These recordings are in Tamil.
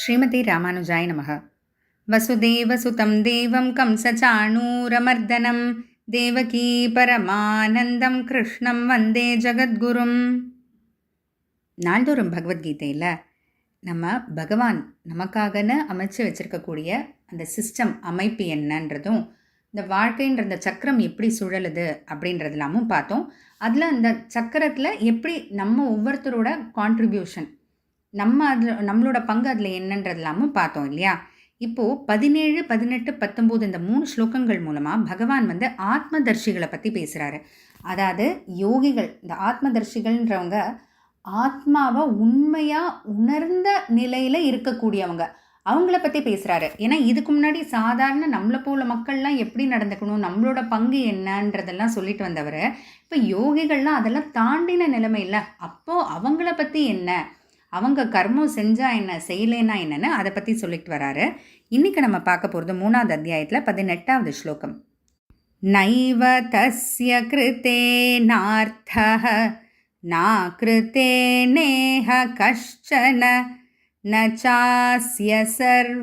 ஸ்ரீமதி ராமானுஜாய நமக. வசுதேவசுதம் தேவம் கம்சச்சாணூரமர்தனம் தேவகீ பரமானந்தம் கிருஷ்ணம் வந்தே ஜகத்குரும். நாள்தோறும் பகவத்கீதையில் நம்ம பகவான் நமக்காகன்னு அமைச்சு வச்சுருக்கக்கூடிய அந்த சிஸ்டம் அமைப்பு என்னன்றதும், இந்த வாழ்க்கைன்ற அந்த சக்கரம் எப்படி சுழலுது அப்படின்றதெல்லாமும் பார்த்தோம். அதில் அந்த சக்கரத்தில் எப்படி நம்ம ஒவ்வொருத்தரோட கான்ட்ரிபியூஷன், நம்மளோட பங்கு அதில் என்னன்றதெல்லாமும் பார்த்தோம் இல்லையா. இப்போது 17, 18, 19 இந்த 3 ஸ்லோகங்கள் மூலமாக பகவான் ஆத்மதர்ஷிகளை பற்றி பேசுகிறாரு. அதாவது யோகிகள், இந்த ஆத்மதர்ஷிகள்ன்றவங்க ஆத்மாவை உண்மையாக உணர்ந்த நிலையில் இருக்கக்கூடியவங்க, அவங்கள பற்றி பேசுகிறாரு. ஏன்னா இதுக்கு முன்னாடி சாதாரண நம்மளை போல மக்கள்லாம் எப்படி நடந்துக்கணும், நம்மளோட பங்கு என்னன்றதெல்லாம் சொல்லிட்டு வந்தவர் இப்போ யோகிகள்லாம் அதெல்லாம் தாண்டின நிலைமை இல்லை. அப்போது அவங்கள பற்றி என்ன, அவங்க கர்மம் செஞ்சால் என்ன, செய்யலைன்னா என்னன்னு அதை பற்றி சொல்லிட்டு வராரு. இன்றைக்கி நம்ம பார்க்க போகிறது 3வது அத்தியாயத்தில் 18வது ஸ்லோகம். நைவ தஸ்ய கிருதே நார்த்தஹ நாக்ருதே நேஹ கஷ்சன நச்சாஸ்ய சர்வபூதேஷு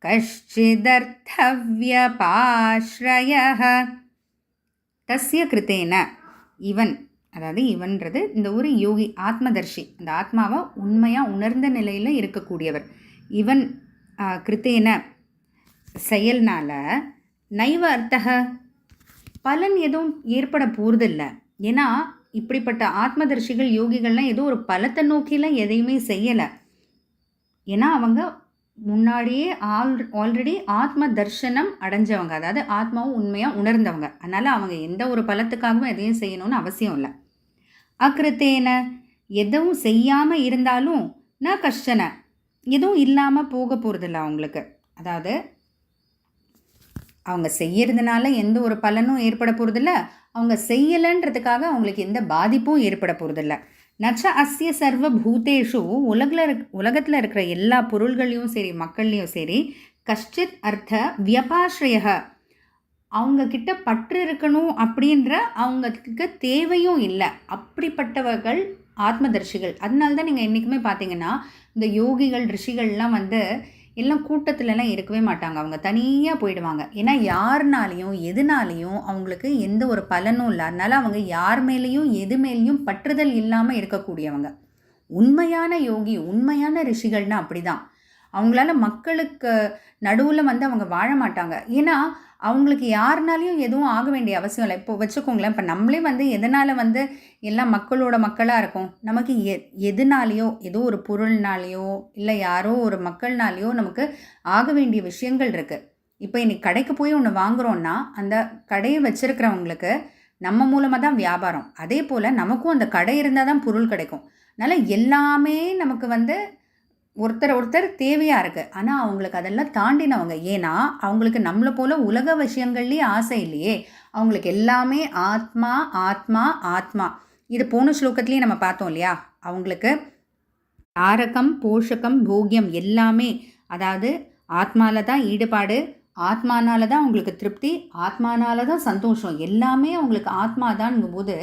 கஷ்சிதர்த்தவ்யபாஸ்ரயஹ. தஸ்ய கிருத்தேன, இவன், அதாவது இவன்றது இந்த ஒரு யோகி, ஆத்மதர்ஷி, அந்த ஆத்மாவை உண்மையாக உணர்ந்த நிலையில் இருக்கக்கூடியவர். இவன் கிருத்தேன செயல்னால நைவ அர்த்தக, பலன் எதுவும் ஏற்பட போகிறதில்ல. ஏன்னா இப்படிப்பட்ட ஆத்மதர்ஷிகள் யோகிகள்லாம் ஏதோ ஒரு பலத்தை நோக்கிலாம் எதையுமே செய்யலை. ஏன்னா அவங்க முன்னாடியே ஆல்ரெடி ஆத்ம தர்ஷனம் அடைஞ்சவங்க, அதாவது ஆத்மாவும் உண்மையாக உணர்ந்தவங்க. அதனால் அவங்க எந்த ஒரு பலத்துக்காகவும் எதையும் செய்யணும்னு அவசியம் இல்லை. அக்கிருத்தேன, எதுவும் செய்யாமல் இருந்தாலும் ந கஷ்டன, எதுவும் இல்லாமல் போக போகிறதில்ல அவங்களுக்கு. அதாவது அவங்க செய்யறதுனால எந்த ஒரு பலனும் ஏற்பட போகிறதில்ல, அவங்க செய்யலைன்றதுக்காக அவங்களுக்கு எந்த பாதிப்பும் ஏற்பட போகிறதில்ல. நச்ச அஸ்ய சர்வ பூதேஷு, உலகத்தில் இருக்கிற எல்லா பொருள்களையும் சரி மக்கள்லையும் சரி, கஷ்டித் அர்த்த வியபாஸ்ரய, அவங்கக்கிட்ட பற்று இருக்கணும் அப்படின்ற அவங்களுக்கு தேவையும் இல்லை. அப்படிப்பட்டவர்கள் ஆத்மதர்ஷிகள். அதனால தான் நீங்கள் என்றைக்குமே பார்த்தீங்கன்னா இந்த யோகிகள் ரிஷிகள்லாம் எல்லாம் கூட்டத்துலலாம் இருக்கவே மாட்டாங்க, அவங்க தனியாக போயிடுவாங்க. ஏன்னா யாருனாலையும் எதுனாலையும் அவங்களுக்கு எந்த ஒரு பலனும் இல்லை. அதனால் அவங்க யார் மேலேயும் எது மேலேயும் பற்றுதல் இல்லாமல் இருக்கக்கூடியவங்க. உண்மையான யோகி, உண்மையான ரிஷிகள்னால் அப்படி தான். அவங்களால மக்களுக்கு நடுவில் அவங்க வாழ மாட்டாங்க. ஏன்னா அவங்களுக்கு யாருனாலையும் எதுவும் ஆக வேண்டிய அவசியம் இல்லை. இப்போ வச்சுக்கோங்களேன், இப்போ நம்மளே எதனால் எல்லாம் மக்களோட மக்களாக இருக்கும். நமக்கு எதுனாலேயோ, ஏதோ ஒரு பொருள்னாலேயோ இல்லை யாரோ ஒரு மக்கள்னாலேயோ நமக்கு ஆக வேண்டிய விஷயங்கள் இருக்குது. இப்போ இன்னைக்கு கடைக்கு போய் ஒன்று வாங்குகிறோன்னா அந்த கடையை வச்சுருக்கிறவங்களுக்கு நம்ம மூலமாக தான் வியாபாரம். அதே போல் நமக்கும் அந்த கடை இருந்தால் தான் பொருள் கிடைக்கும். அதனால் எல்லாமே நமக்கு ஒருத்தர் தேவையாக இருக்குது. ஆனால் அவங்களுக்கு அதெல்லாம் தாண்டினவங்க. ஏன்னா அவங்களுக்கு நம்மளை போல் உலக விஷயங்கள்லேயே ஆசை இல்லையே. அவங்களுக்கு எல்லாமே ஆத்மா ஆத்மா ஆத்மா. இது போன ஸ்லோகத்துலேயே நம்ம பார்த்தோம் இல்லையா. அவங்களுக்கு தாரகம் போஷகம் போகியம் எல்லாமே, அதாவது ஆத்மாவில் தான் ஈடுபாடு, ஆத்மானால தான் அவங்களுக்கு திருப்தி, ஆத்மானால தான் சந்தோஷம், எல்லாமே அவங்களுக்கு ஆத்மா தான்ங்கும் போது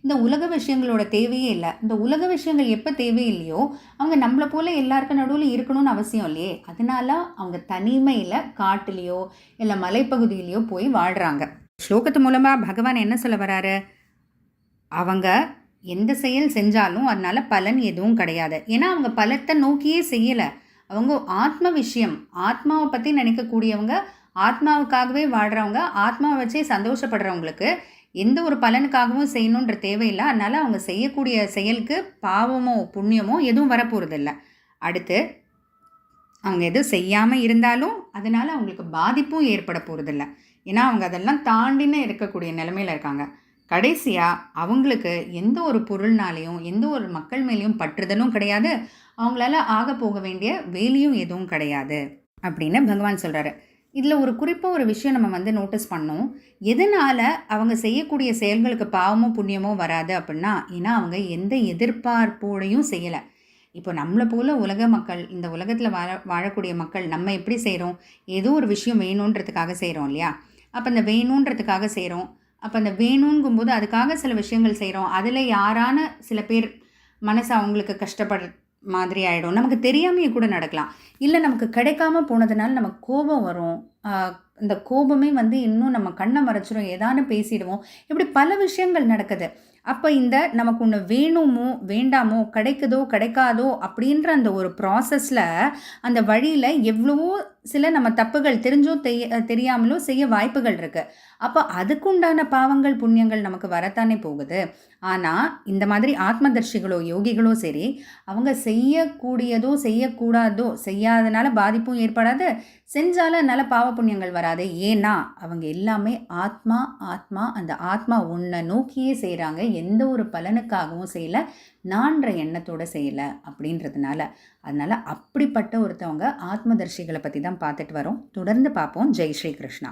இந்த உலக விஷயங்களோட தேவையே இல்லை. இந்த உலக விஷயங்கள் எப்போ தேவையில்லையோ அவங்க நம்மளை போல் எல்லாருக்கும் நடுவில் இருக்கணும்னு அவசியம் இல்லையே. அதனால அவங்க தனிமையில் காட்டுலேயோ இல்லை மலைப்பகுதியிலையோ போய் வாழ்கிறாங்க. ஸ்லோகத்து மூலமாக பகவான் என்ன சொல்ல வராரு, அவங்க எந்த செயல் செஞ்சாலும் அதனால் பலன் எதுவும் கிடையாது. ஏன்னா அவங்க பலத்தை நோக்கியே செய்யலை. அவங்க ஆத்ம விஷயம், ஆத்மாவை பற்றி நினைக்கக்கூடியவங்க, ஆத்மாவுக்காகவே வாழ்கிறவங்க, ஆத்மாவை வச்சே சந்தோஷப்படுறவங்களுக்கு எந்த ஒரு பலனுக்காகவும் செய்யணுன்ற தேவையில்லை. அதனால் அவங்க செய்யக்கூடிய செயலுக்கு பாவமோ புண்ணியமோ எதுவும் வரப்போகிறதில்ல. அடுத்து அவங்க எதுவும் செய்யாமல் இருந்தாலும் அதனால் அவங்களுக்கு பாதிப்பும் ஏற்பட போகிறதில்ல. ஏன்னா அவங்க அதெல்லாம் தாண்டின்னு இருக்கக்கூடிய நிலைமையில் இருக்காங்க. கடைசியாக அவங்களுக்கு எந்த ஒரு பொருள்னாலையும் எந்த ஒரு மக்கள் மேலேயும் பற்றுதலும் கிடையாது, அவங்களால ஆக போக வேண்டிய வேலையும் எதுவும் கிடையாது அப்படின்னு பகவான் சொல்கிறாரு. இதில் ஒரு குறிப்பாக ஒரு விஷயம் நம்ம நோட்டீஸ் பண்ணோம். எதனால் அவங்க செய்யக்கூடிய செயல்களுக்கு பாவமோ புண்ணியமோ வராது அப்படின்னா, ஏன்னா அவங்க எந்த எதிர்பார்ப்போடையும் செய்யலை. இப்போ நம்மளை போல் உலக மக்கள், இந்த உலகத்தில் வாழக்கூடிய மக்கள் நம்ம எப்படி செய்கிறோம், ஏதோ ஒரு விஷயம் வேணுன்றதுக்காக செய்கிறோம் இல்லையா. அப்போ அந்த வேணுன்றதுக்காக செய்கிறோம். அப்போ அந்த வேணுங்கும்போது அதுக்காக சில விஷயங்கள் செய்கிறோம். அதில் யாரான சில பேர் மனசு அவங்களுக்கு மாதிரி ஆகிடும். நமக்கு தெரியாமையே கூட நடக்கலாம். இல்லை நமக்கு கிடைக்காம போனதுனால நமக்கு கோபம் வரும். இந்த கோபமே வந்து இன்னும் நம்ம கண்ணை மறைச்சிரும், ஏதானு பேசிடுவோம். இப்படி பல விஷயங்கள் நடக்குது. அப்போ இந்த நமக்கு ஒன்று வேணுமோ வேண்டாமோ, கிடைக்குதோ கிடைக்காதோ அப்படின்ற அந்த ஒரு ப்ராசஸில் அந்த வழியில் எவ்வளவோ சில நம்ம தப்புகள் தெரிஞ்சோ தெரியாமலோ செய்ய வாய்ப்புகள் இருக்குது. அப்போ அதுக்குண்டான பாவங்கள் புண்ணியங்கள் நமக்கு வரத்தானே போகுது. ஆனால் இந்த மாதிரி ஆத்மதர்ஷிகளோ யோகிகளோ சரி, அவங்க செய்யக்கூடியதோ செய்யக்கூடாதோ, செய்யாதனால பாதிப்பும் ஏற்படாது, செஞ்சாலும் அதனால் பாவ புண்ணியங்கள் வராது. ஏன்னா அவங்க எல்லாமே ஆத்மா ஆத்மா அந்த ஆத்மா ஒன்றை நோக்கியே செய்கிறாங்க, எந்த ஒரு பலனுக்காகவும் செய்யலை, நான்ற எண்ணத்தோடு செய்யலை அப்படின்றதுனால. அதனால் அப்படிப்பட்ட ஒருத்தவங்க ஆத்மதர்ஷிகளை பற்றி தான் பார்த்துட்டு வரோம். தொடர்ந்து பார்ப்போம். ஜெய் ஸ்ரீ கிருஷ்ணா.